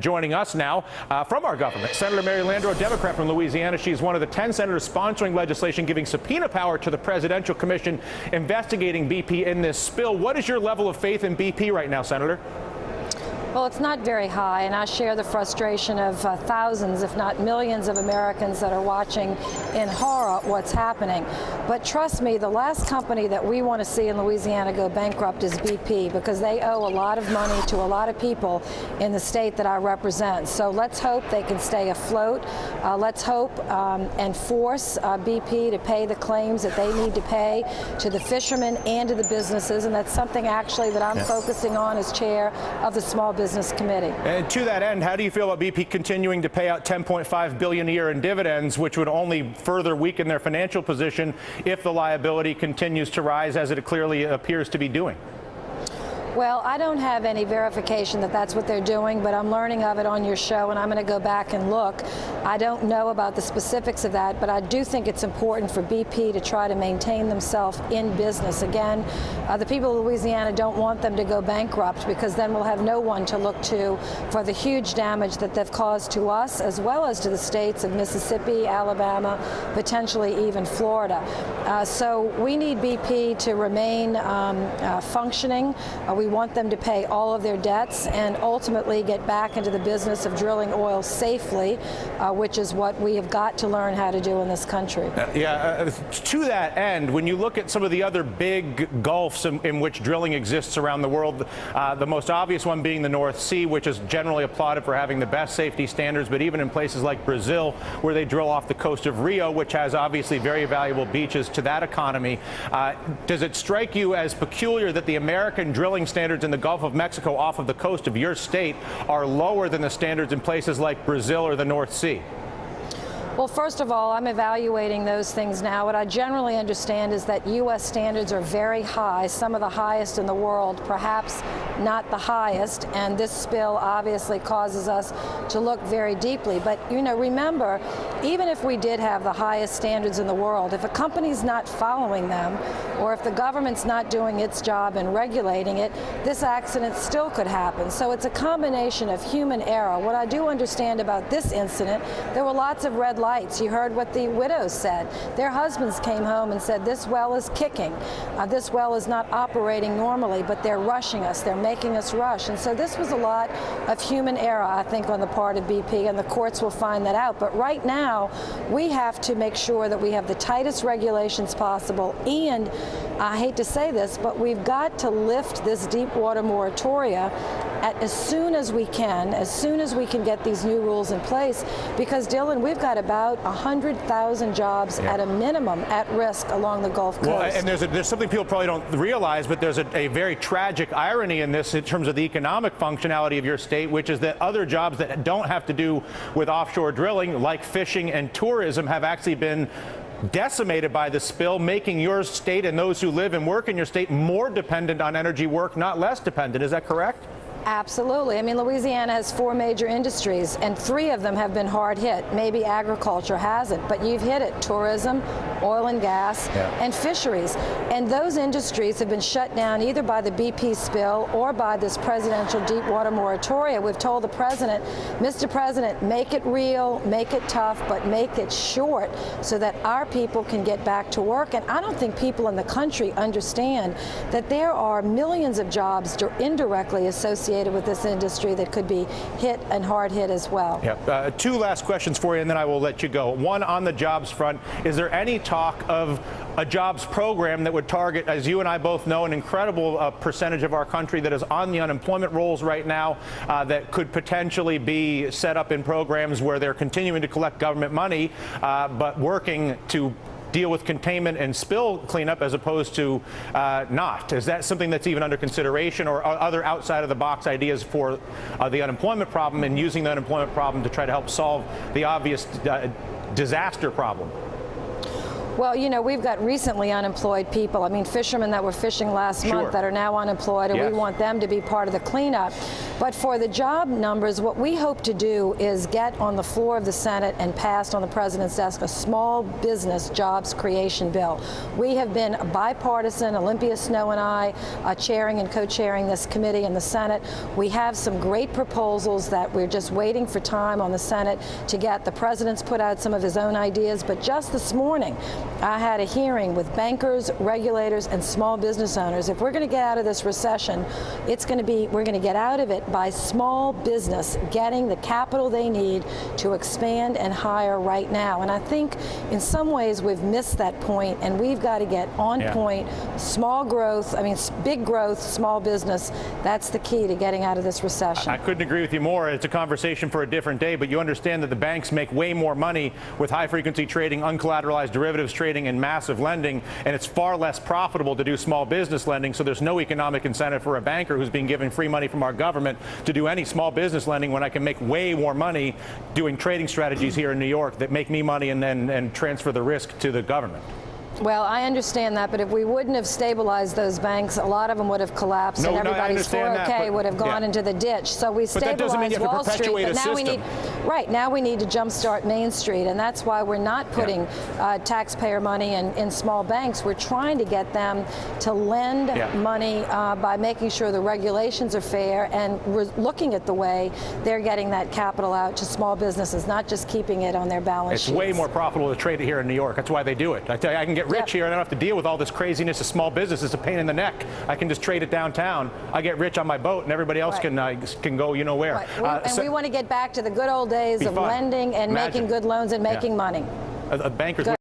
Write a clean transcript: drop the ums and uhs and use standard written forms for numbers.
Joining us now from our government, Senator Mary Landrieu, Democrat from Louisiana. She's one of the 10 senators sponsoring legislation giving subpoena power to the Presidential Commission investigating BP in this spill. What is your level of faith in BP right now, Senator? Well, it's not very high, and I share the frustration of thousands, if not millions, of Americans that are watching in horror what's happening. But trust me, the last company that we want to see in Louisiana go bankrupt is BP, because they owe a lot of money to a lot of people in the state that I represent. So let's hope they can stay afloat. Let's hope and force BP to pay the claims that they need to pay to the fishermen and to the businesses, and that's something actually that I'm focusing on as chair of the Small Business Committee. And to that end, how do you feel about BP continuing to pay out $10.5 billion a year in dividends, which would only further weaken their financial position if the liability continues to rise, as it clearly appears to be doing? Well, I don't have any verification that that's what they're doing, but I'm learning of it on your show, and I'm going to go back and look. I don't know about the specifics of that, but I do think it's important for BP to try to maintain themselves in business. Again, the people of Louisiana don't want them to go bankrupt, because then we'll have no one to look to for the huge damage that they've caused to us, as well as to the states of Mississippi, Alabama, potentially even Florida. So we need BP to remain functioning. We want them to pay all of their debts and ultimately get back into the business of drilling oil safely, which is what we have got to learn how to do in this country. To that end, when you look at some of the other big gulfs in which drilling exists around the world, the most obvious one being the North Sea, which is generally applauded for having the best safety standards, but even in places like Brazil, where they drill off the coast of Rio, which has obviously very valuable beaches to that economy, does it strike you as peculiar that the American drilling standards in the Gulf of Mexico off of the coast of your state are lower than the standards in places like Brazil or the North Sea? Well, first of all, I'm evaluating those things now. What I generally understand is that U.S. standards are very high, some of the highest in the world, perhaps not the highest, and this spill obviously causes us to look very deeply. But, you know, remember, even if we did have the highest standards in the world, if a company's not following them, or if the government's not doing its job in regulating it, this accident still could happen. So it's a combination of human error. What I do understand about this incident, there were lots of red lights. You heard what the widows said. Their husbands came home and said, this well is kicking. This well is not operating normally, but they're rushing us. They're making us rush. And so this was a lot of human error, I think, on the part of BP, and the courts will find that out. But right now, we have to make sure that we have the tightest regulations possible, and I hate to say this, but we've got to lift this deep water moratoria as soon as we can get these new rules in place, because, Dylan, we've got about 100,000 jobs at a minimum at risk along the Gulf Coast. Well, and there's something people probably don't realize, but there's a very tragic irony in this in terms of the economic functionality of your state, which is that other jobs that don't have to do with offshore drilling, like fishing and tourism, have actually been decimated by the spill, making your state and those who live and work in your state more dependent on energy work, not less dependent. Is that correct? Absolutely. I mean, Louisiana has 4 major industries, and 3 of them have been hard hit. Maybe agriculture hasn't, but you've hit it: tourism, oil and gas, and fisheries. And those industries have been shut down either by the BP spill or by this presidential deep water moratoria. We've told the president, Mr. President, make it real, make it tough, but make it short so that our people can get back to work. And I don't think people in the country understand that there are millions of jobs indirectly associated with this industry that could be hit and hard hit as well. 2 last questions for you, and then I will let you go. One, on the jobs front, is there any talk of a jobs program that would target, as you and I both know, an incredible percentage of our country that is on the unemployment rolls right now, that could potentially be set up in programs where they're continuing to collect government money, but working to deal with containment and spill cleanup as opposed to not? Is that something that's even under consideration, or other outside-of-the-box ideas for the unemployment problem, and using the unemployment problem to try to help solve the obvious disaster problem? Well, you know, we've got recently unemployed people. I mean, fishermen that were fishing last month that are now unemployed, and we want them to be part of the cleanup. But for the job numbers, what we hope to do is get on the floor of the Senate and passed on the President's desk a small business jobs creation bill. We have been bipartisan, Olympia Snow and I, chairing and co-chairing this committee in the Senate. We have some great proposals that we're just waiting for time on the Senate to get. The President's put out some of his own ideas, but just this morning I had a hearing with bankers, regulators, and small business owners. If we're going to get out of this recession, we're going to get out of it by small business getting the capital they need to expand and hire right now. And I think in some ways we've missed that point, and we've got to get on point. Small growth, big growth, small business, that's the key to getting out of this recession. I couldn't agree with you more. It's a conversation for a different day, but you understand that the banks make way more money with high-frequency trading, uncollateralized derivatives trading, and massive lending, and it's far less profitable to do small business lending, so there's no economic incentive for a banker who's being given free money from our government to do any small business lending when I can make way more money doing trading strategies here in New York that make me money and then transfer the risk to the government. Well, I understand that, but if we wouldn't have stabilized those banks, a lot of them would have collapsed, and everybody's 401k would have gone into the ditch. So we stabilized Wall Street, but now we need to jumpstart Main Street, and that's why we're not putting taxpayer money in small banks. We're trying to get them to lend money by making sure the regulations are fair, and we're looking at the way they're getting that capital out to small businesses, not just keeping it on their balance sheets. It's way more profitable to trade it here in New York. That's why they do it. I tell you, I can get rich here. I don't have to deal with all this craziness of small business. It's a pain in the neck. I can just trade it downtown. I get rich on my boat, and everybody else can go you know where. We want to get back to the good old days of lending and making good loans and making money. Bankers.